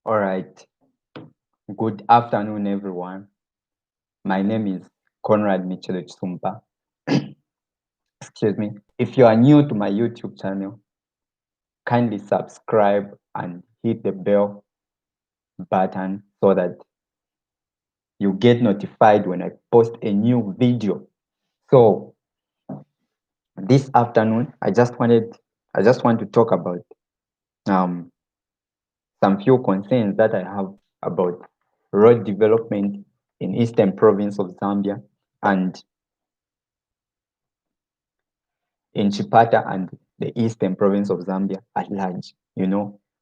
All right. Good afternoon, everyone. My name is Conrad Michele Sumpa. Excuse me. If you are new to my YouTube channel, kindly subscribe and hit the bell button so that you get notified when I post a new video. So this afternoon, I just want to talk about um, some few concerns that I have about road development in Eastern Province of Zambia and in Chipata and the Eastern Province of Zambia at large.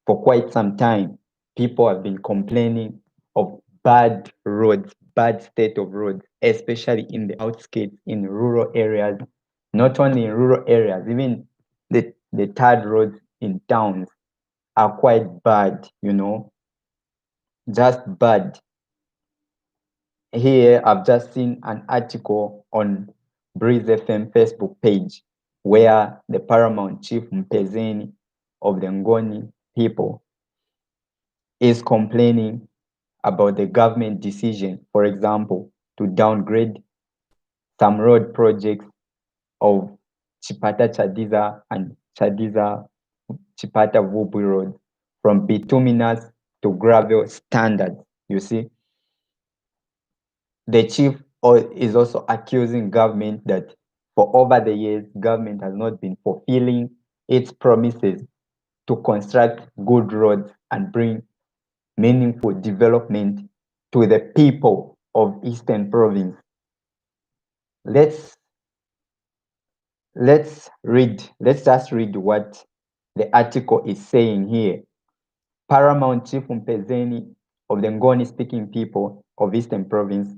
For quite some time, people have been complaining of bad roads, bad state of roads, especially in the outskirts, in rural areas, not only in rural areas, even the third roads in towns are quite bad, just bad. Here, I've just seen an article on Breeze FM Facebook page where the paramount chief Mpezeni of the Ngoni people is complaining about the government decision, for example, to downgrade some road projects of Chipata Chadiza and Chadiza Chipata Vubu Road from bituminous to gravel standards. You see, the chief is also accusing government that for over the years, government has not been fulfilling its promises to construct good roads and bring meaningful development to the people of Eastern Province. Let's let's just read what the article is saying here. Paramount Chief Mpezeni of the Ngoni speaking people of Eastern Province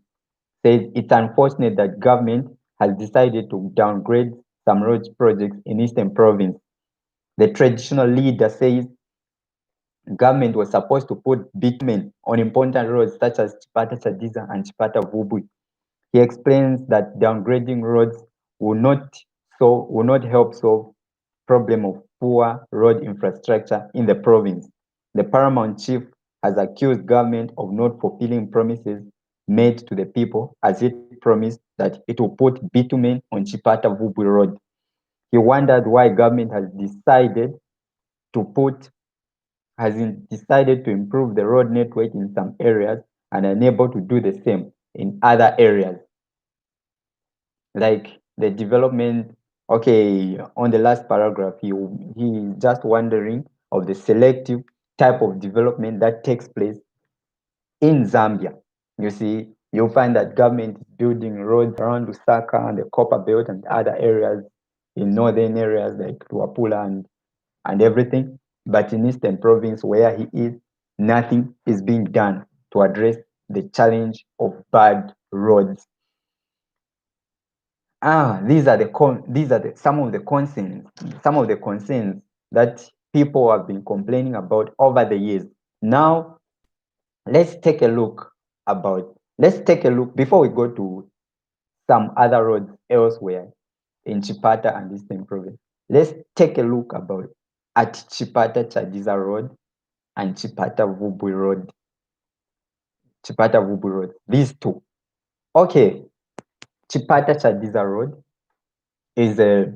says it's unfortunate that government has decided to downgrade some road projects in Eastern Province. The traditional leader says government was supposed to put bitumen on important roads such as Chipata Chadiza and Chipata Vubu. He explains that downgrading roads will not help solve problem of poor road infrastructure in the province. The paramount chief has accused government of not fulfilling promises made to the people as it promised that it will put bitumen on Chipata Vubu Road. He wondered why government to put decided to improve the road network in some areas and unable to do the same in other areas. Like the development, okay, on the last paragraph, he just wondering of the selective type of development that takes place in Zambia. You see, you'll find that government is building roads around Lusaka and the Copper Belt and other areas in northern areas like Luapula and everything. But in Eastern Province, where he is, nothing is being done to address the challenge of bad roads. These are some of the concerns that people have been complaining about over the years. Now, let's take a look before we go to some other roads elsewhere in Chipata and Eastern Province. Let's take a look about at Chipata Chadiza Road and Chipata Vubu Road. Chipata Vubu Road. These two. Okay, Chipata Chadiza Road is a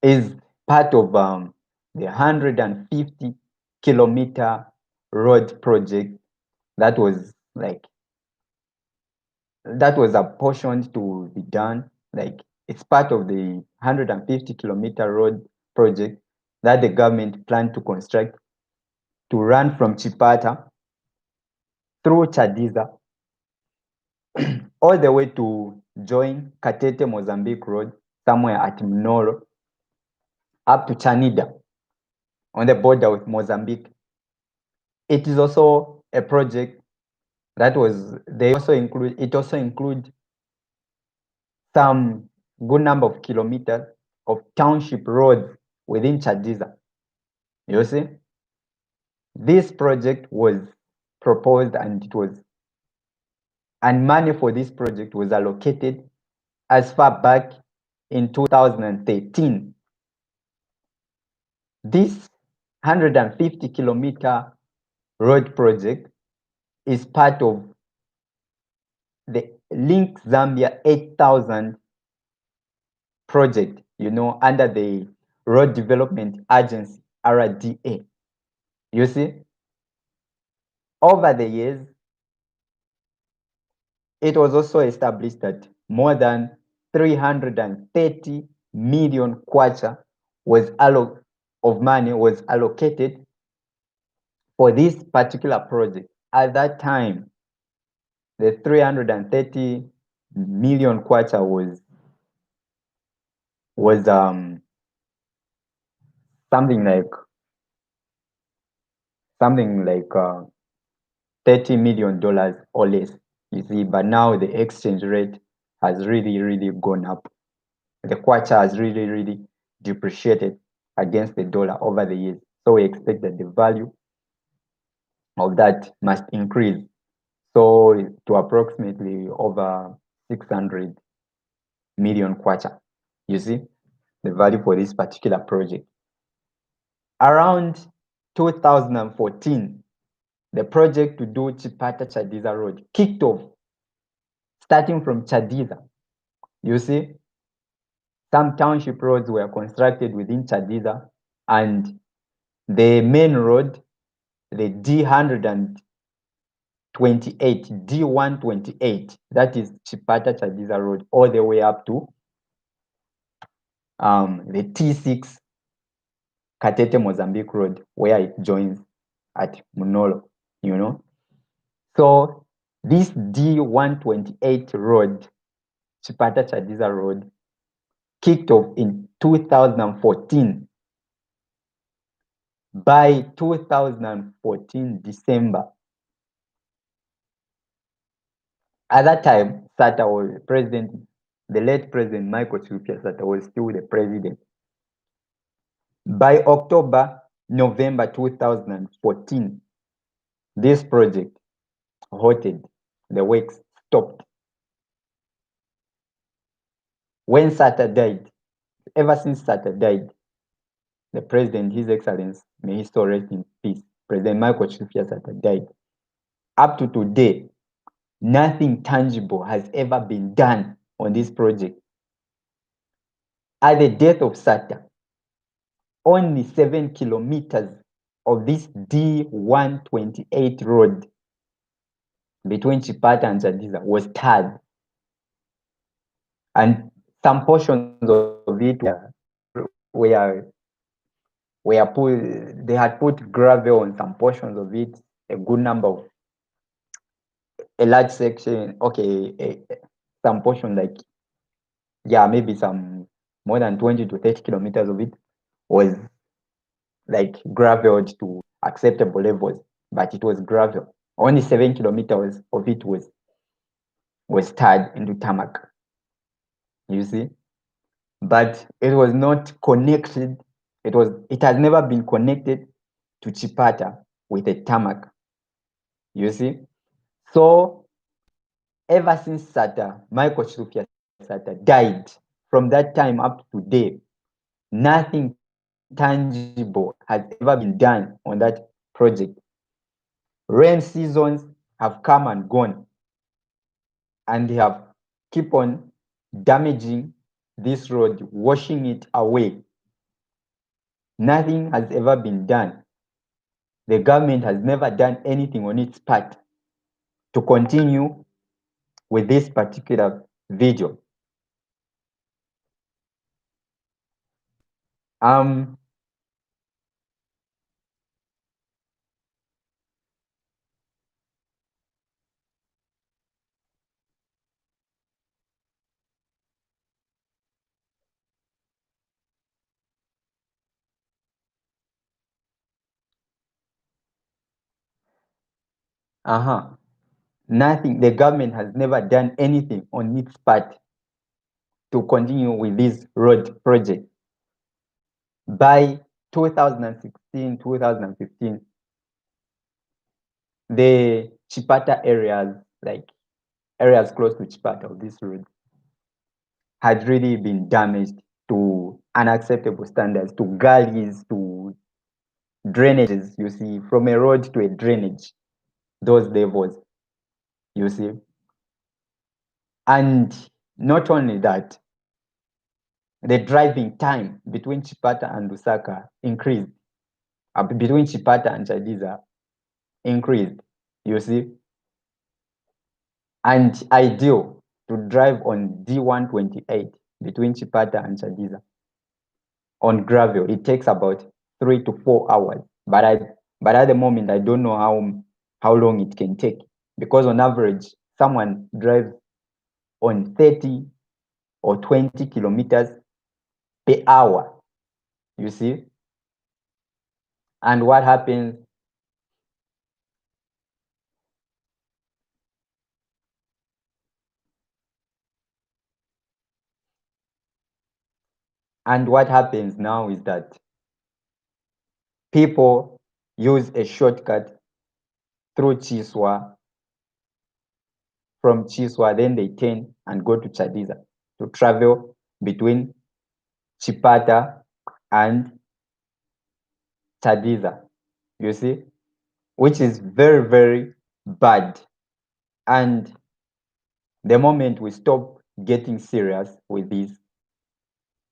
is part of the 150-kilometer road project that was like that was apportioned to be done. Like it's part of the 150-kilometer road project that the government planned to construct to run from Chipata through Chadiza all the way to join Katete Mozambique Road somewhere at Mnoro up to Chanida on the border with Mozambique. It is also a project that was they also include it also include some good number of kilometers of township roads within Chadiza. You see, this project was proposed and money for this project was allocated as far back in 2013. This 150-kilometer road project is part of the Link Zambia 8,000 project, under the Road Development Agency, RDA. You see, over the years, it was also established that more than 330 million kwacha of money was allocated for this particular project. At that time, the 330 million kwacha was something like $30 million or less. You see, but now the exchange rate has really gone up. The kwacha has really depreciated against the dollar over the years. So we expect that the value of that must increase. So to approximately over 600 million kwacha. You see, the value for this particular project. Around 2014, the project to do Chipata Chadiza Road kicked off, starting from Chadiza. You see, some township roads were constructed within Chadiza, and the main road, the D128, D128, that is Chipata Chadiza Road, all the way up to the T6 Katete Mozambique Road, where it joins at Munolo, So this D128 road, Chipata Chadiza Road, kicked off in 2014. By 2014 December, at that time, Sata was president, the late President Michael Chilufya Sata was still the president. By November 2014, this project halted, the works stopped. When Sata died, ever since Sata died, the president, His Excellency, may he still rest in peace, President Michael Chilufya Sata died. Up to today, nothing tangible has ever been done on this project. At the death of Sata, only 7 kilometers of this D128 road between Chipata and Chadiza was tarred. And some portions of it they had put gravel on some portions of it, a good number of, a large section, some portion maybe some more than 20 to 30 kilometers of it was graveled to acceptable levels, but it was gravel. Only 7 kilometers of it was tarred into tarmac. You see? But it was not connected. It has never been connected to Chipata with a tarmac. You see? So ever since Michael Chilufya Sata died, from that time up to today, nothing tangible has ever been done on that project. Rain seasons have come and gone, and they have keep on damaging this road, washing it away. Nothing has ever been done. The government has never done anything on its part to continue with this particular video. Nothing. The government has never done anything on its part to continue with this road project. By 2016, 2015, the Chipata areas, areas close to Chipata of this road, had really been damaged to unacceptable standards, to gullies, to drainages, you see, from a road to a drainage, those levels, you see. And not only that, the driving time between Chipata and Lusaka increased. Between Chipata and Chadiza increased, you see. And ideal to drive on D128 between Chipata and Chadiza on gravel, it takes about 3 to 4 hours. But at the moment, I don't know how long it can take, because on average, someone drives on 30 or 20 kilometers per hour, you see. And what happens? And what happens now is that people use a shortcut through Chiswa. From Chiswa, then they turn and go to Chadiza to travel between Chipata and Chadiza, you see, which is very, very bad. And the moment we stop getting serious with this,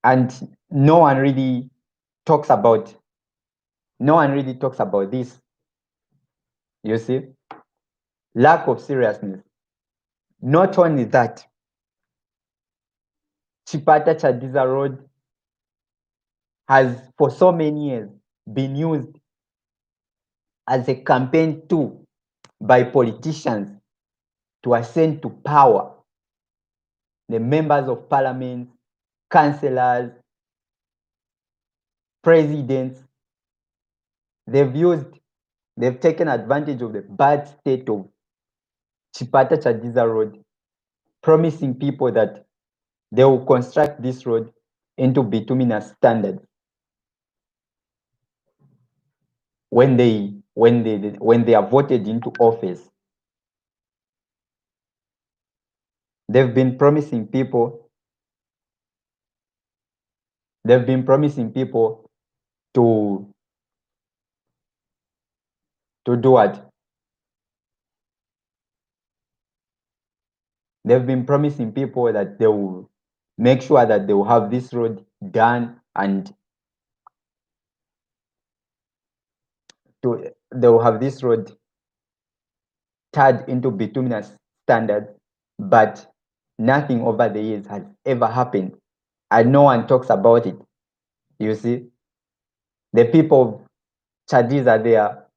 and talks about no one really talks about this, you see, lack of seriousness. Not only that, Chipata Chadiza Road has for so many years been used as a campaign tool by politicians to ascend to power. The members of parliament, councillors, presidents, they've taken advantage of the bad state of Chipata Chadiza Road, promising people that they will construct this road into bituminous standards. When they are voted into office, they've been promising people to do what? They've been promising people that they will make sure that they will have this road done, and they will have this road turned into bituminous standards, but nothing over the years has ever happened, and no one talks about it. You see, the people of Chadiza there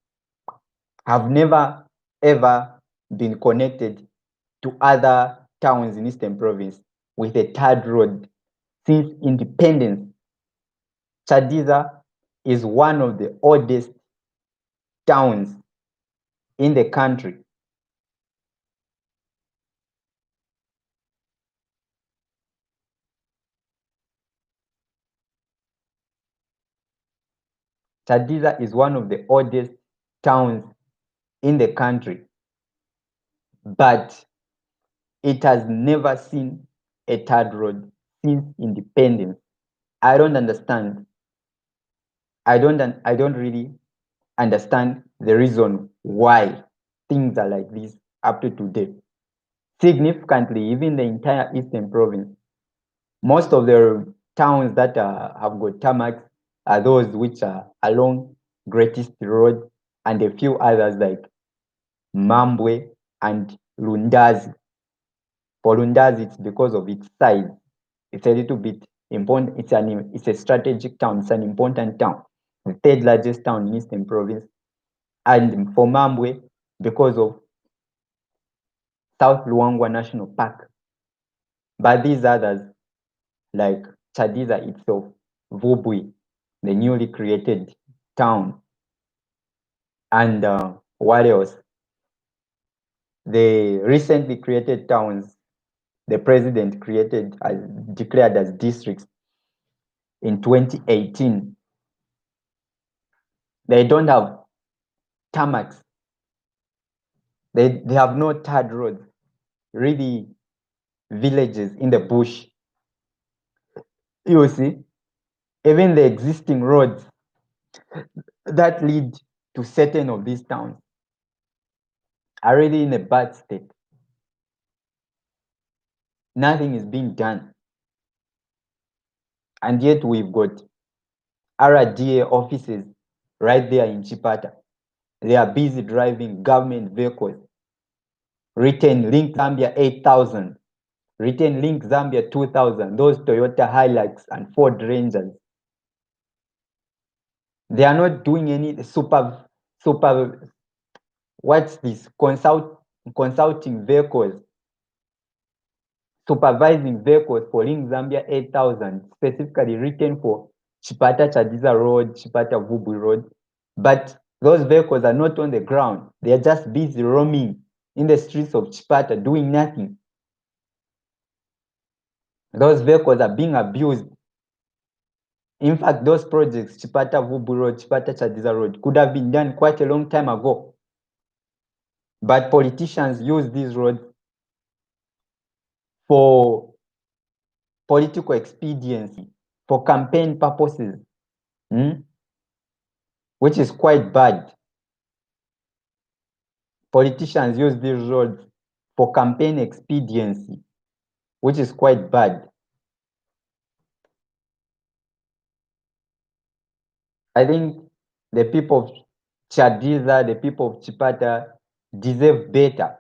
have never ever been connected to other towns in Eastern Province with a third road since independence. Chadiza is one of the oldest towns in the country. Chadiza is one of the oldest towns in the country, but it has never seen a third road since independence. I don't understand. I don't really understand the reason why things are like this up to today. Significantly, even the entire Eastern Province, most of the towns that have got tarmacs are those which are along Greatest Road, and a few others like Mambwe and Lundazi. For Lundazi, it's because of its size. It's a little bit important. It's a strategic town. It's an important town, the third largest town in Eastern Province. And for Mambwe, because of South Luangwa National Park. But these others, like Chadiza itself, Vubwi, the newly created town, and what else? The recently created towns the president declared as districts in 2018. They don't have tarmacs. They have no tarred roads, really villages in the bush. You see, even the existing roads, that lead to certain of these towns are really in a bad state. Nothing is being done. And yet we've got RDA offices right there in Chipata. They are busy driving government vehicles. Written Link Zambia 8,000, written Link Zambia 2,000, those Toyota Hilux and Ford Rangers. They are not doing any what's this, consulting vehicles, supervising vehicles for Link Zambia 8,000, specifically written for Chipata Chadiza Road, Chipata Vubu Road. But those vehicles are not on the ground. They are just busy roaming in the streets of Chipata, doing nothing. Those vehicles are being abused. In fact, those projects, Chipata Vubu Road, Chipata Chadiza Road, could have been done quite a long time ago. But politicians use these roads for political expediency, for campaign purposes, which is quite bad. Politicians use these roads for campaign expediency, which is quite bad. I think the people of Chadiza, the people of Chipata deserve better.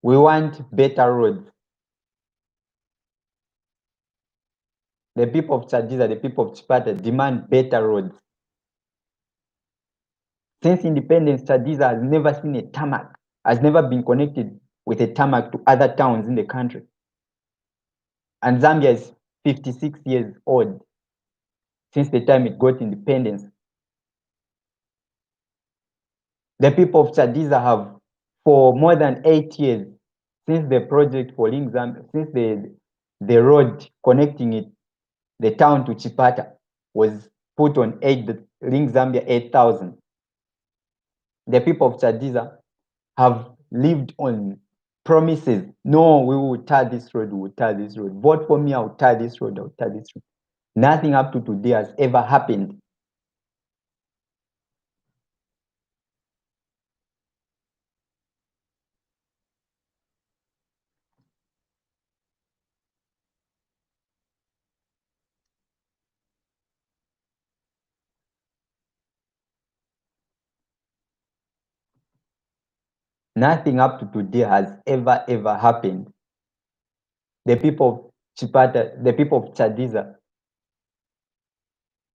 We want better roads. The people of Chadiza, the people of Chipata demand better roads. Since independence, Chadiza has never seen a tarmac, has never been connected with a tarmac to other towns in the country. And Zambia is 56 years old since the time it got independence. The people of Chadiza have, for more than 8 years, since the project for Link Zambia, since the road connecting it, the town to Chipata, was put on Link Zambia 8,000. The people of Chadiza have lived on promises. No, we will tar this road, we will tar this road. Vote for me, I'll tar this road, I'll tar this road. Nothing up to today has ever happened. Nothing up to today has ever happened. The people of Chipata, the people of Chadiza,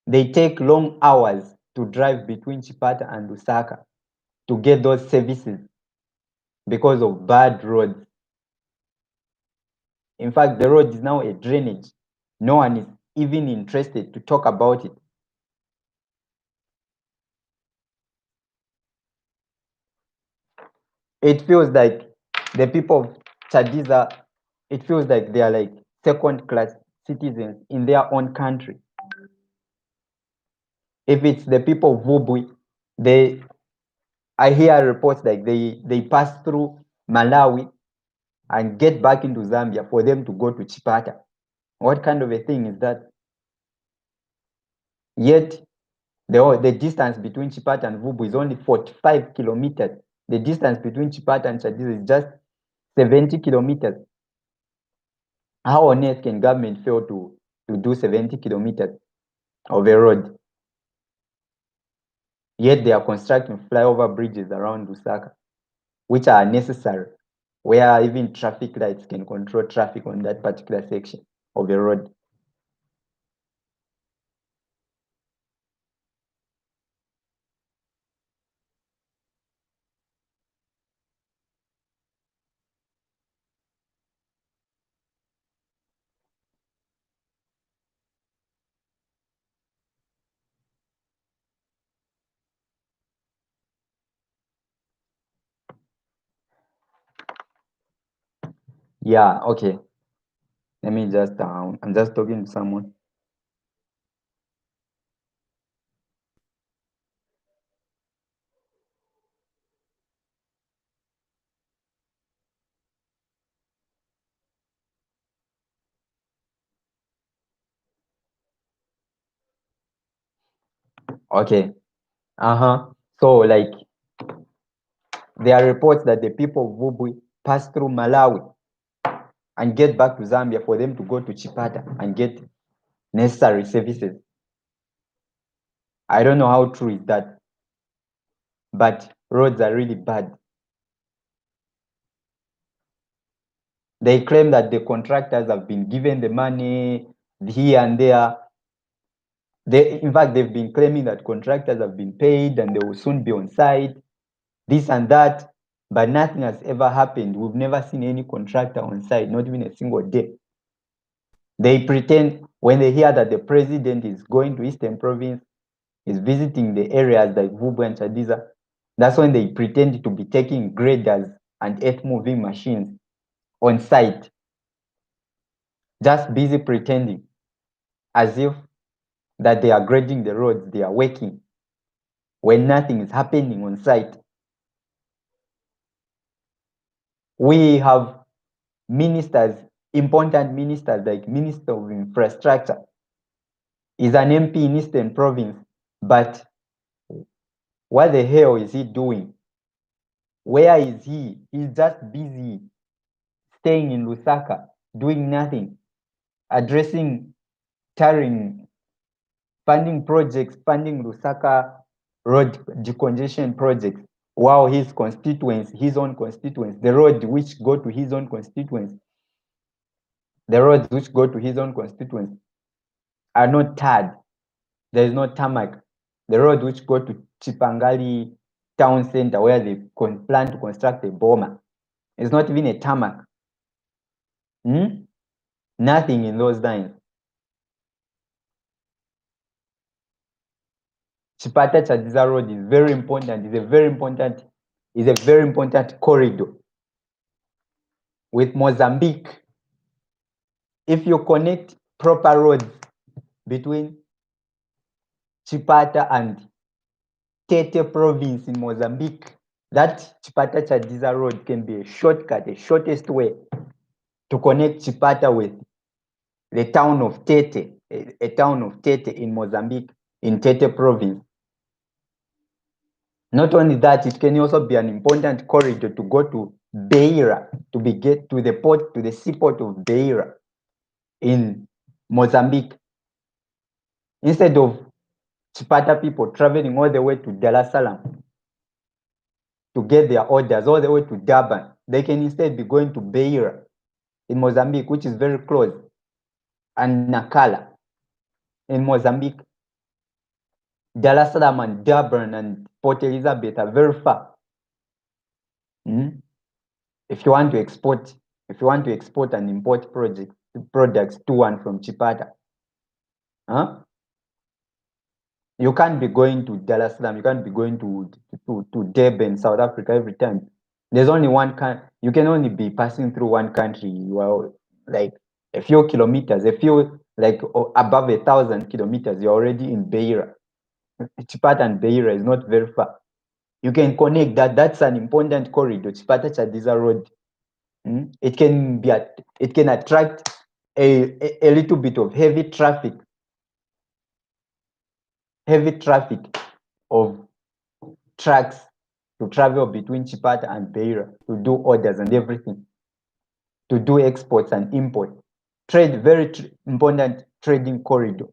they take long hours to drive between Chipata and Lusaka to get those services because of bad roads. In fact, the road is now a drainage. No one is even interested to talk about it. It feels like the people of Chadiza, it feels like they are like second-class citizens in their own country. If it's the people of Vubwi, I hear reports like they pass through Malawi and get back into Zambia for them to go to Chipata. What kind of a thing is that? Yet the distance between Chipata and Vubu is only 45 kilometers. The distance between Chipata and Chadiza is just 70 kilometers. How on earth can government fail to do 70 kilometers of a road? Yet they are constructing flyover bridges around Lusaka, which are necessary, where even traffic lights can control traffic on that particular section of the road. Yeah, okay. Let me just, I'm just talking to someone. Okay. So, like, there are reports that the people of Vubwi pass through Malawi and get back to Zambia for them to go to Chipata and get necessary services. I don't know how true is that, but roads are really bad. They claim that the contractors have been given the money here and there. In fact, they've been claiming that contractors have been paid and they will soon be on site, this and that, but nothing has ever happened. We've never seen any contractor on site, not even a single day. They pretend when they hear that the president is going to Eastern Province, is visiting the areas like Vubu and Chadiza, that's when they pretend to be taking graders and earth moving machines on site, just busy pretending as if that they are grading the roads, they are working, when nothing is happening on site. We have ministers, important ministers like Minister of Infrastructure, is an MP in Eastern Province, but what the hell is he doing? Where is he? He's just busy staying in Lusaka, doing nothing, addressing tarring, funding projects, funding Lusaka road decongestion projects, while his constituents, his own constituents, the road which go to his own constituents, the roads which go to his own constituents are not tarred. There is no tarmac. The road which go to Chipangali town center where they plan to construct a boma is not even a tarmac. Nothing in those lines. Chipata Chadiza Road is very important. It's a very important corridor with Mozambique. If you connect proper roads between Chipata and Tete province in Mozambique, that Chipata Chadiza Road can be a shortcut, the shortest way to connect Chipata with the town of Tete, a town of Tete in Mozambique, in Tete province. Not only that, it can also be an important corridor to go to Beira, get to the port, to the seaport of Beira in Mozambique. Instead of Chipata people traveling all the way to Dar es Salaam to get their orders, all the way to Durban, they can instead be going to Beira in Mozambique, which is very close, and Nacala in Mozambique. Dar es Salaam and Durban and Port Elizabeth are very far. If you want to export and import products to and from Chipata, you can't be going to Dar es Salaam, you can't be going to Durban, South Africa every time. There's only one you can only be passing through one country. You are like a few kilometers, above 1,000 kilometers, you're already in Beira. Chipata and Beira is not very far. You can connect that. That's an important corridor, Chipata Chadiza Road. It can attract a little bit of heavy traffic of trucks to travel between Chipata and Beira to do orders and everything, to do exports and imports. Very important trading corridor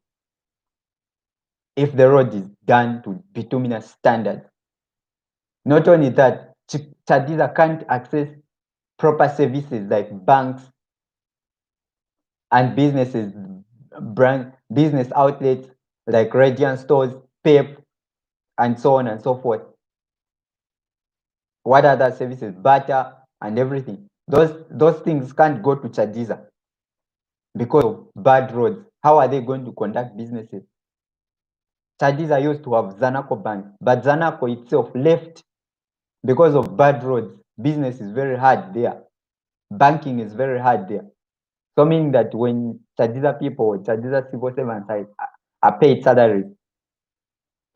if the road is done to bituminous standards. Not only that, Chadiza can't access proper services like banks and businesses, business outlets like Radiant stores, PEP, and so on and so forth. What other services? Butter and everything. Those things can't go to Chadiza because of bad roads. How are they going to conduct businesses? Chadiza used to have Zanaco Bank, but Zanaco itself left because of bad roads. Business is very hard there. Banking is very hard there. So meaning that when Chadiza people, Chadiza civil servants are paid salaries,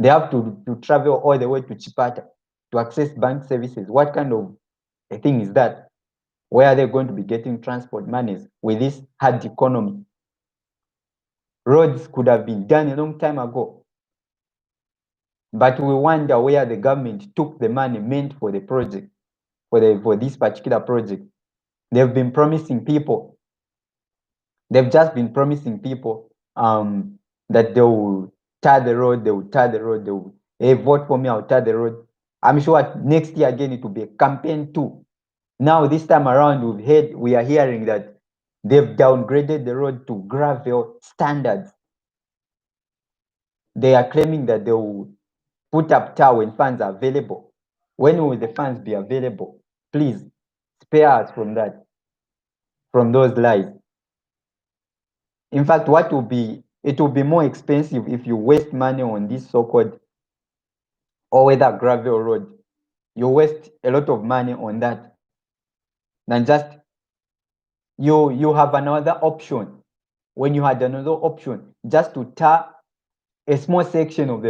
they have to travel all the way to Chipata to access bank services. What kind of a thing is that? Where are they going to be getting transport monies with this hard economy? Roads could have been done a long time ago. But we wonder where the government took the money meant for the project, for this particular project. They've been promising people. They've just been promising people that they will tar the road, they will tar the road, they will, hey, vote for me, I'll tar the road. I'm sure next year again it will be a campaign too. Now this time around we are hearing that they've downgraded the road to gravel standards. They are claiming that they will put up tar when funds are available. When will the funds be available? Please spare us from that, from those lies. In fact, it will be more expensive if you waste money on this so-called or whether gravel road. You waste a lot of money on that than just you have another option. When you had another option, just to tar a small section of the